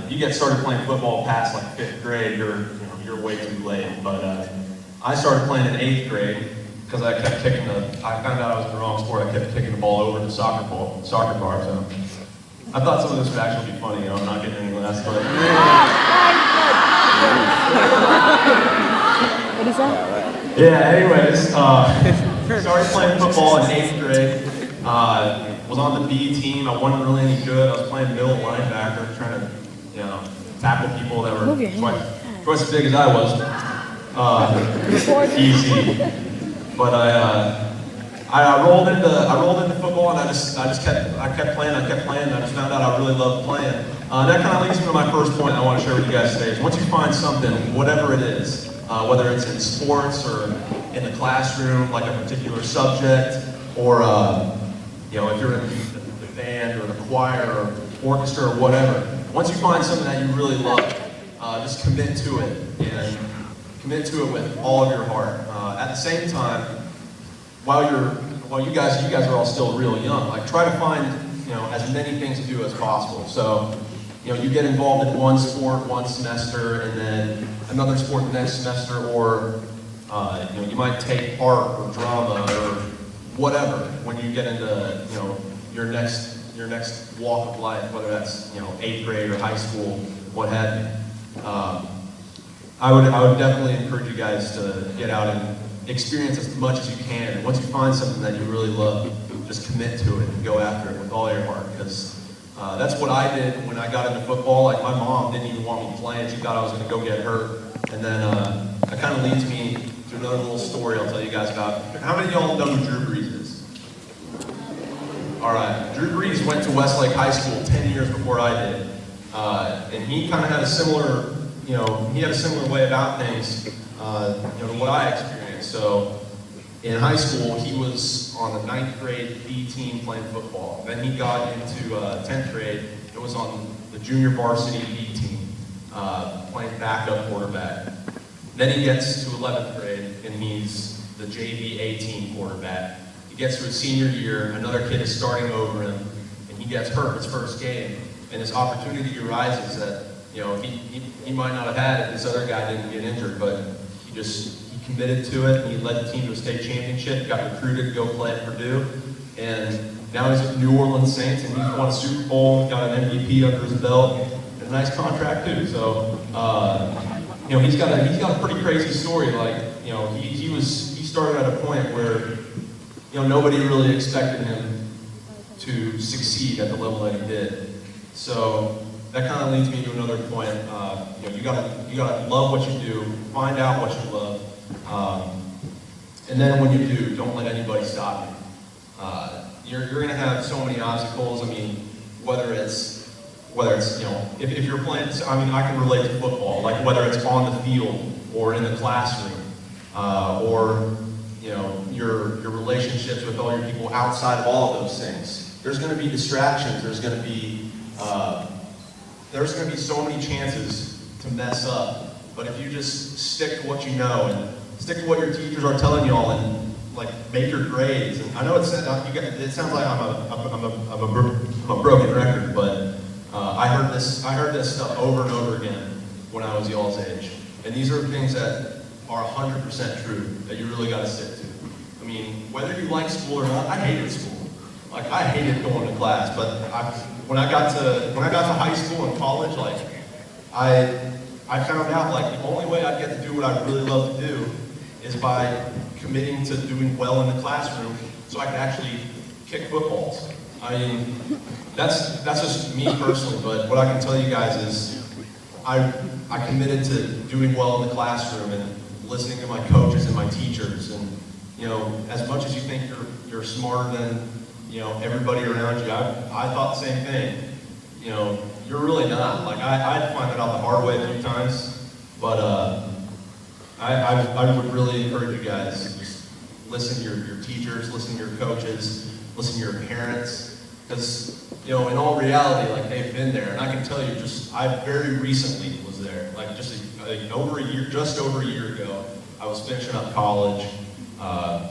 you get started playing football past like 5th grade, you're way too late. But I started playing in 8th grade because I found out I was in the wrong sport. I kept kicking the ball over the soccer bar. So I thought some of this would actually be funny. I'm not getting any laughs, but. What is that? Yeah, anyways, started playing football in 8th grade. Was on the B team. I wasn't really any good. I was playing middle linebacker, trying to, tackle people that were twice as big as I was. Easy. But I rolled into football, and I kept playing. I just found out I really loved playing. That kind of leads me to my first point I want to share with you guys today. Is once you find something, whatever it is, whether it's in sports or in the classroom, like a particular subject, or if you're in the band or the choir or orchestra or whatever, once you find something that you really love, just commit to it, and commit to it with all of your heart. At the same time, while you guys are all still real young, like try to find as many things to do as possible. So you get involved in one sport one semester, and then another sport the next semester, or you might take art or drama or whatever when you get into your next walk of life, whether that's 8th grade or high school, what have you. I would definitely encourage you guys to get out and experience as much as you can. And once you find something that you really love, just commit to it and go after it with all your heart, because that's what I did when I got into football. Like, my mom didn't even want me playing. She thought I was going to go get hurt. And then that kind of leads me to another little story I'll tell you guys about. How many of y'all know who Drew Brees is? All right. Drew Brees went to Westlake High School 10 years before I did. And he kind of had a similar, way about things, to what I experienced. So in high school, he was on the 9th grade B team playing football. Then he got into 10th grade. It was on the junior varsity B team, playing backup quarterback. Then he gets to 11th grade, and he's the JV A team quarterback. He gets to his senior year, another kid is starting over him, and he gets hurt his first game. And his opportunity arises that, he might not have had if this other guy didn't get injured, but he committed to it, and he led the team to a state championship, got recruited to go play at Purdue, and now he's at the New Orleans Saints, and he's won a Super Bowl, got an MVP under his belt, and a nice contract too. So, he's got a pretty crazy story. Like, he started at a point where, nobody really expected him to succeed at the level that he did. So that kind of leads me to another point. You gotta love what you do, find out what you love, and then when you do, don't let anybody stop you. You're going to have so many obstacles. I mean, whether it's if you're playing. I mean, I can relate to football. Like, whether it's on the field or in the classroom, or your relationships with all your people outside of all of those things. There's going to be distractions. There's going to be so many chances to mess up. But if you just stick to what you know and stick to what your teachers are telling y'all, and make your grades. And I know it sounds like I'm a broken record, but I heard this stuff over and over again when I was y'all's age. And these are things that are 100% true that you really got to stick to. I mean, whether you like school or not, I hated school. Like, I hated going to class, but when I got to high school and college, I found out the only way I'd get to do what I really love to do is by committing to doing well in the classroom, so I could actually kick footballs. I mean, that's just me personally, but what I can tell you guys is I committed to doing well in the classroom and listening to my coaches and my teachers, and as much as you think you're smarter than everybody around you, I thought the same thing. You're really not. Like, I had to find that out the hard way a few times, but I would really encourage you guys to just listen to your teachers, listen to your coaches, listen to your parents, because in all reality, they've been there, and I can tell you, I very recently was there, just over a year ago. I was finishing up college. I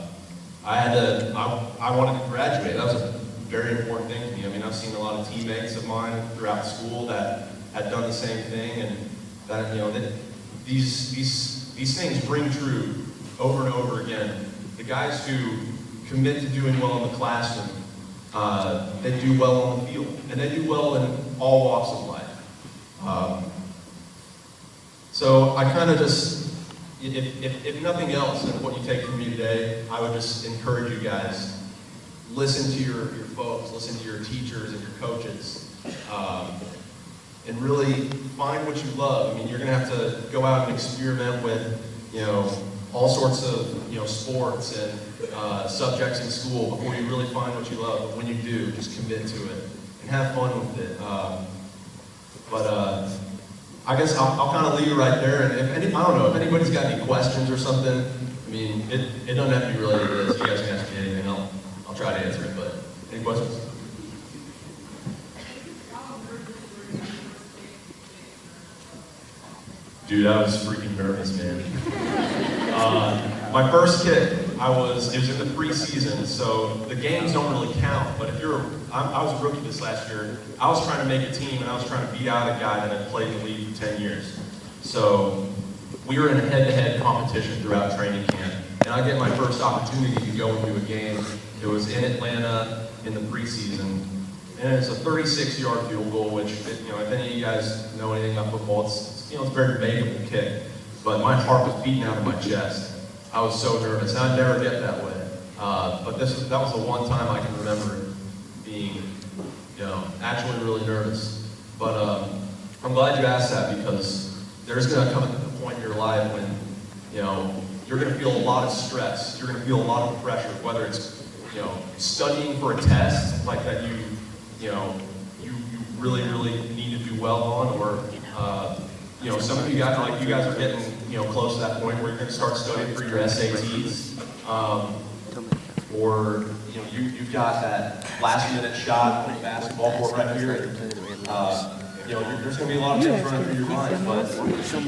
wanted to graduate. That was a very important thing to me. I mean, I've seen a lot of teammates of mine throughout school that had done the same thing, and that, you know, that these things ring true over and over again. The guys who commit to doing well in the classroom, they do well on the field, and they do well in all walks of life. So I kind of just, if nothing else, and what you take from me today, I would just encourage you guys, listen to your folks, listen to your teachers and your coaches, and really find what you love. I mean, you're going to have to go out and experiment with, you know, all sorts of, you know, sports and subjects in school before you really find what you love. But when you do, just commit to it and have fun with it. I guess I'll kind of leave it right there. And I don't know if anybody's got any questions or something. I mean, it doesn't have to be related to this. You guys can ask me anything. I'll try to answer it. But any questions? Dude, I was freaking nervous, man. My first kick, it was in the preseason, so the games don't really count. But if I was a rookie this last year. I was trying to make a team, and I was trying to beat out a guy that had played in the league for 10 years. So we were in a head-to-head competition throughout training camp, and I get my first opportunity to go into a game. It was in Atlanta in the preseason, and it's a 36-yard field goal, which, you know, if any of you guys know anything about football, it's a very makeable kick. But my heart was beating out of my chest. I was so nervous, and I'd never get that way. But that was the one time I can remember being, you know, actually really nervous. But I'm glad you asked that, because there's going to come a point in your life when, you know, you're going to feel a lot of stress. You're going to feel a lot of pressure, whether it's, you know, studying for a test like that you really, really need to do well on, or you know, some of you guys, like you guys are getting, you know, close to that point where you're going to start studying for your SATs, or, you know, you've got that last-minute shot on the basketball court right here. And, you know, there's going to be a lot of things running through your mind, but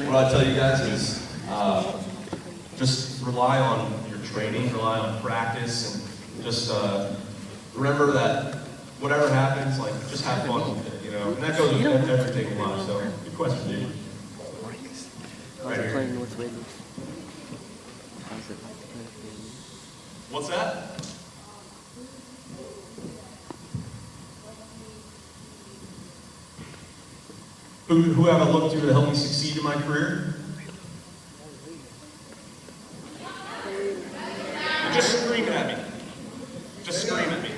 what I tell you guys is just rely on your training, rely on practice, and just remember that whatever happens, like, just have fun with it, you know. And that goes with everything in life. So, good question, dude. Right here. What's that? Who have I looked to help me succeed in my career? You're just screaming at me. Just scream at me.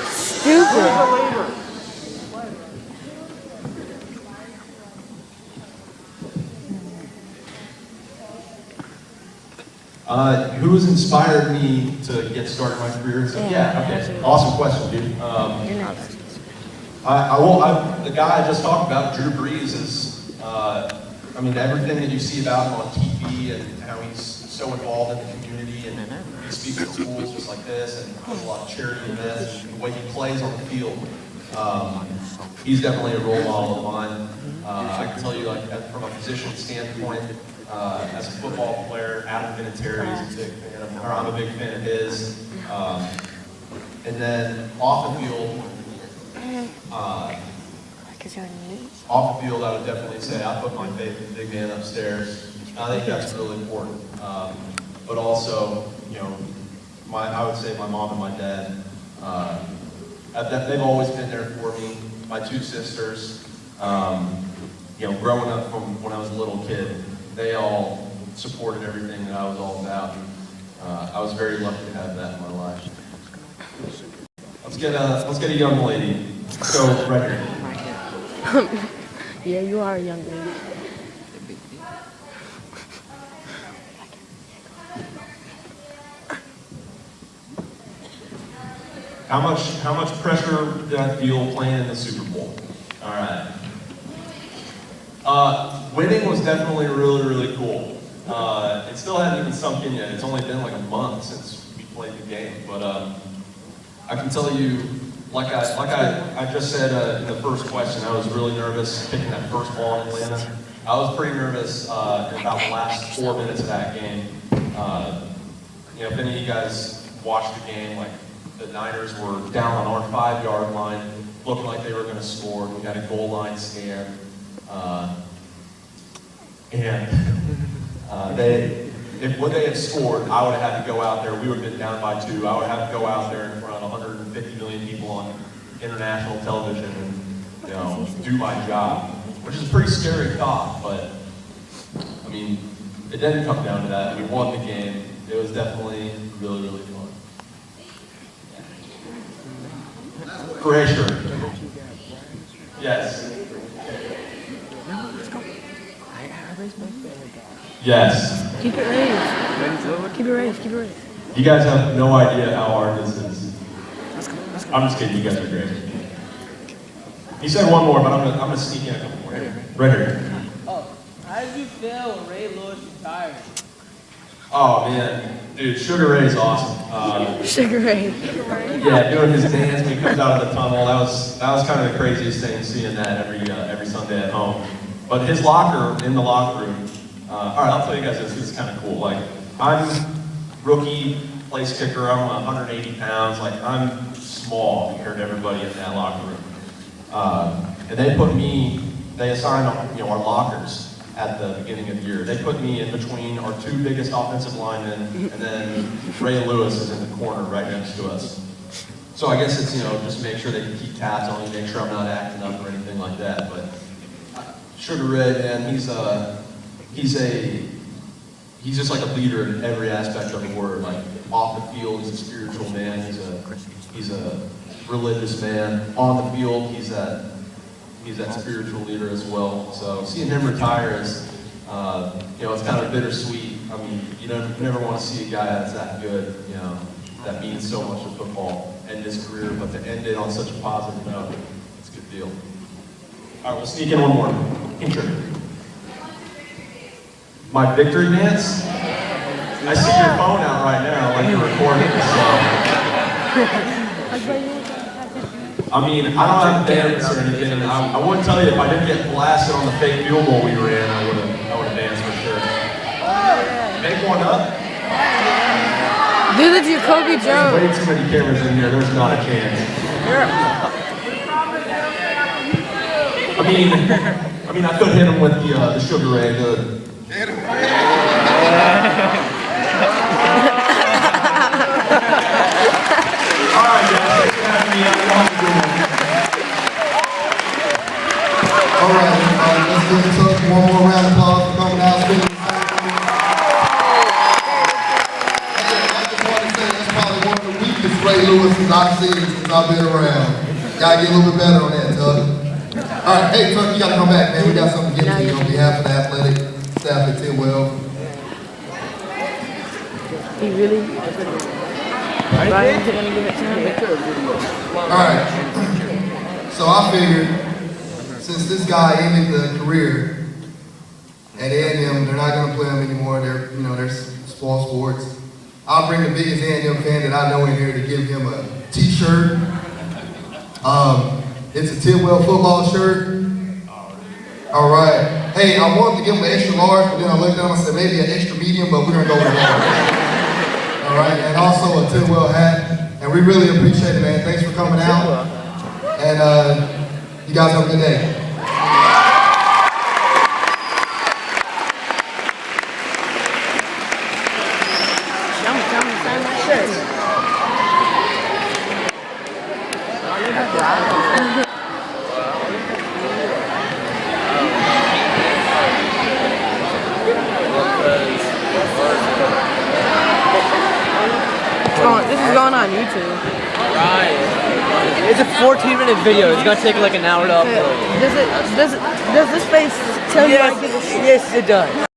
Stupid. Who has inspired me to get started in my career? So, yeah, okay, awesome question, dude. The guy I just talked about, Drew Brees, is, I mean, everything that you see about him on TV and how he's so involved in the community, and he speaks at schools just like this, and does a lot of charity events, and the way he plays on the field. He's definitely a role model of mine. I can tell you, like, from a position standpoint, as a football player, Adam Vinatieri is a big fan of, or I'm a big fan of his. And then off the field, I would definitely say I put my faith in the big man upstairs. I think that's really important. But also, you know, I would say my mom and my dad, they've always been there for me. My two sisters, you know, growing up from when I was a little kid, they all supported everything that I was all about. I was very lucky to have that in my life. Let's get a young lady. Let's go right here. Yeah, you are a young lady. How much pressure did I feel playing in the Super Bowl? All right. Winning was definitely really, really cool. It still hadn't even sunk in yet. It's only been like a month since we played the game, but I can tell you, like I just said in the first question, I was really nervous picking that first ball in Atlanta. I was pretty nervous in about the last 4 minutes of that game. You know, if any of you guys watched the game, like, the Niners were down on our 5-yard line, looking like they were going to score. We had a goal line stand, would they have scored, I would have had to go out there. We would have been down by 2. I would have to go out there in front of 150 million people on international television and do my job, which is a pretty scary thought. But I mean, it didn't come down to that. We won the game. It was definitely really, really fun. Croatia. Yes. Yes. Keep it raised. Keep it raised. Keep it raised. You guys have no idea how hard this is. I'm just kidding. You guys are great. He said one more, but I'm gonna sneak in a couple more. Right here. Oh, how did you feel when Ray Lewis retired? Oh man, dude, Sugar Ray is awesome. Sugar Ray. Yeah, doing his dance when he comes out of the tunnel. That was kind of the craziest thing, seeing that every Sunday at home. But his locker in the locker room. All right, I'll tell you guys this. This is kind of cool. Like, I'm rookie place kicker. I'm 180 pounds. Like, I'm small compared to everybody in that locker room. And they assigned our lockers at the beginning of the year. They put me in between our 2 biggest offensive linemen, and then Ray Lewis is in the corner right next to us. So I guess it's, just make sure they can keep tabs on me, make sure I'm not acting up or anything like that. But Sugar Ray, man, he's just like a leader in every aspect of the word. Like, off the field, he's a spiritual man. He's a religious man. On the field, he's that spiritual leader as well. So seeing him retire is, it's kind of bittersweet. I mean, you never want to see a guy that's that good, that means so much to football, end his career, but to end it on such a positive note, it's a good deal. All right, we'll sneak in one more. Intro. My victory dance? I see your phone out right now, like you're recording, so. I mean, I don't have to dance or anything. I would tell you, if I didn't get blasted on the fake field goal we ran, I would have danced for sure. Make one up. Do the Jacoby There's Jones. way too many cameras in here. There's not a chance. I mean, I could hit him with the Sugar Ray. Hit him. All right, guys. Thanks for having me. All right, let's give it up. One more round of applause for coming out. Hey, I just want to say that's probably one of the weakest Ray Lewis's I've seen since I've been around. Gotta get a little bit better on that, Tuck. All right, hey, Tuck, you gotta come back, man. We got something to give to you on behalf of the athletic staff at Tidwell. He really? Ryan's gonna give it to him? All right. So I figured, since this guy ended the career at A&M, they're not going to play him anymore. They're small sports. I'll bring the biggest A&M fan that I know in here to give him a T-shirt. It's a Tidwell football shirt. All right. Hey, I wanted to give him an extra large, but then I looked at him and said maybe an extra medium, but we're going to go with large. All right, and also a Tidwell hat. And we really appreciate it, man. Thanks for coming out. And you guys have a good day. Come sign my shirt. This is going on YouTube. Right. It's a 14-minute video. It's gonna take like an hour to upload. Does this face tell you? Yes, it does.